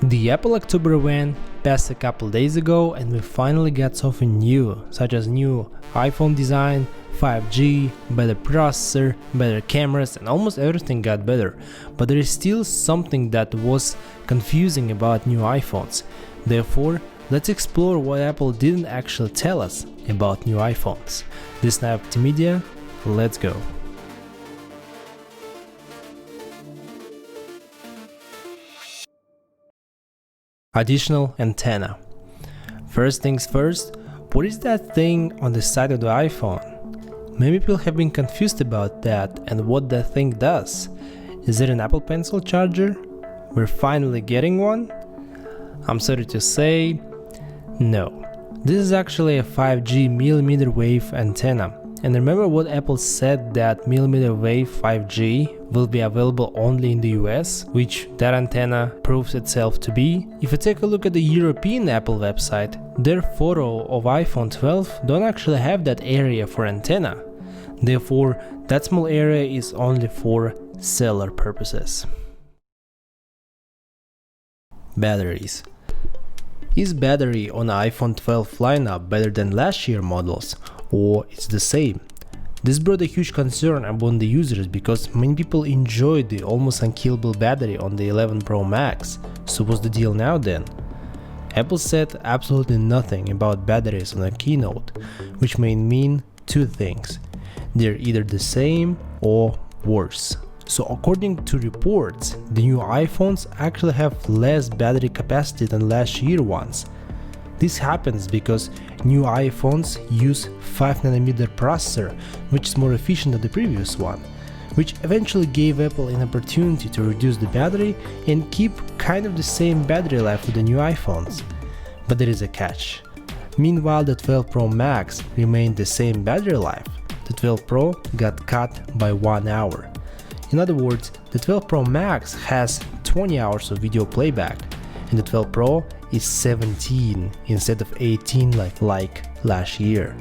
The Apple October event passed a couple days ago and we finally got something new, such as new iPhone design, 5G, better processor, better cameras, and almost everything got better. But there is still something that was confusing about new iPhones. Therefore, let's explore what Apple didn't actually tell us about new iPhones. This is Telephoto Media, let's go. Additional antenna. First things first, what is that thing on the side of the iPhone? Many people have been confused about that and what that thing does. Is it an Apple Pencil charger? We're finally getting one? I'm sorry to say, no. This is actually a 5G millimeter wave antenna. And remember what Apple said, that millimeter wave 5G will be available only in the US, which that antenna proves itself to be. If you take a look at the European Apple website, their photo of iPhone 12 don't actually have that area for antenna. Therefore, that small area is only for cellular purposes. Batteries. Is battery on iPhone 12 lineup better than last year models, or it's the same? This brought a huge concern among the users because many people enjoyed the almost unkillable battery on the 11 Pro Max. So what's the deal now then? Apple said absolutely nothing about batteries on a keynote, which may mean two things. They're either the same or worse. So according to reports, the new iPhones actually have less battery capacity than last year ones. This happens because new iPhones use 5nm processor, which is more efficient than the previous one, which eventually gave Apple an opportunity to reduce the battery and keep kind of the same battery life with the new iPhones. But there is a catch. Meanwhile, the 12 Pro Max remained the same battery life. The 12 Pro got cut by 1 hour. In other words, the 12 Pro Max has 20 hours of video playback, and the 12 Pro is 17 instead of 18 like last year.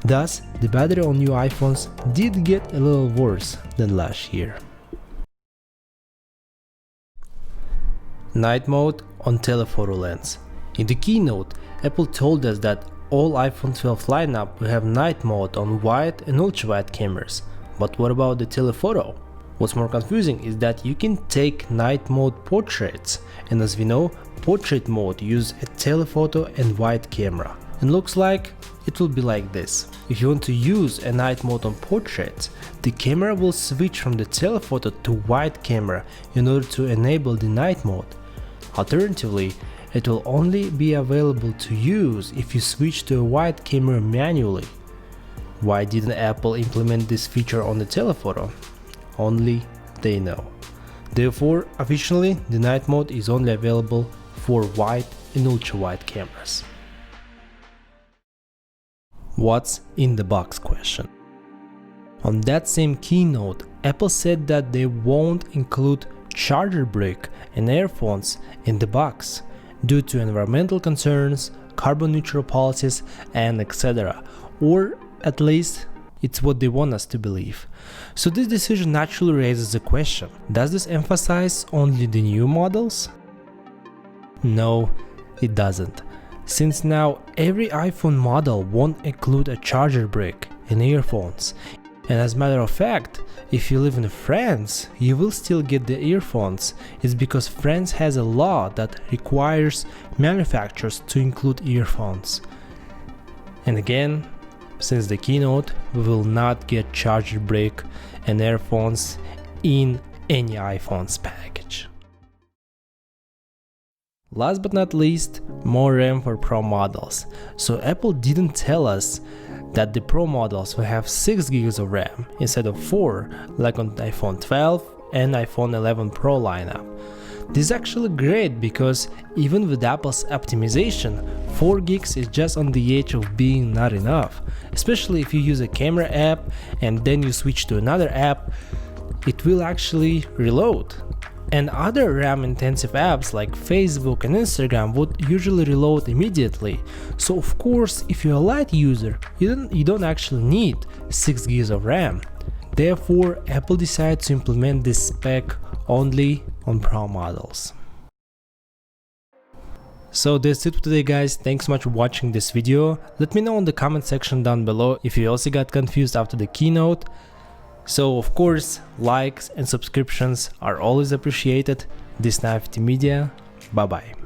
Thus, the battery on new iPhones did get a little worse than last year. Night mode on telephoto lens. In the keynote, Apple told us that all iPhone 12 lineup will have night mode on wide and ultra-wide cameras. But what about the telephoto? What's more confusing is that you can take night mode portraits, and as we know, portrait mode uses a telephoto and wide camera. And looks like it will be like this. If you want to use a night mode on portraits, the camera will switch from the telephoto to wide camera in order to enable the night mode. Alternatively, it will only be available to use if you switch to a wide camera manually. Why didn't Apple implement this feature on the telephoto? Only they know. Therefore, officially, the night mode is only available for wide and ultra-wide cameras. What's in the box question? On that same keynote, Apple said that they won't include charger brick and earphones in the box due to environmental concerns, carbon neutral policies, and etc. Or at least it's what they want us to believe. So this decision naturally raises the question, does this emphasize only the new models? No, it doesn't. Since now every iPhone model won't include a charger brick and earphones. And as a matter of fact, if you live in France, you will still get the earphones. It's because France has a law that requires manufacturers to include earphones. And again, since the keynote, we will not get charger brick and earphones in any iPhone's package. Last but not least, more RAM for Pro models. So Apple didn't tell us that the Pro models will have 6 GB of RAM instead of 4, like on iPhone 12 and iPhone 11 Pro lineup. This is actually great because even with Apple's optimization, 4 gigs is just on the edge of being not enough. Especially if you use a camera app and then you switch to another app, it will actually reload. And other RAM intensive apps like Facebook and Instagram would usually reload immediately. So of course, if you're a light user, you don't actually need 6 gigs of RAM. Therefore, Apple decided to implement this spec only on Pro models. So that's it for today guys, thanks so much for watching this video. Let me know in the comment section down below if you also got confused after the keynote. So of course, likes and subscriptions are always appreciated. This is Media, bye bye.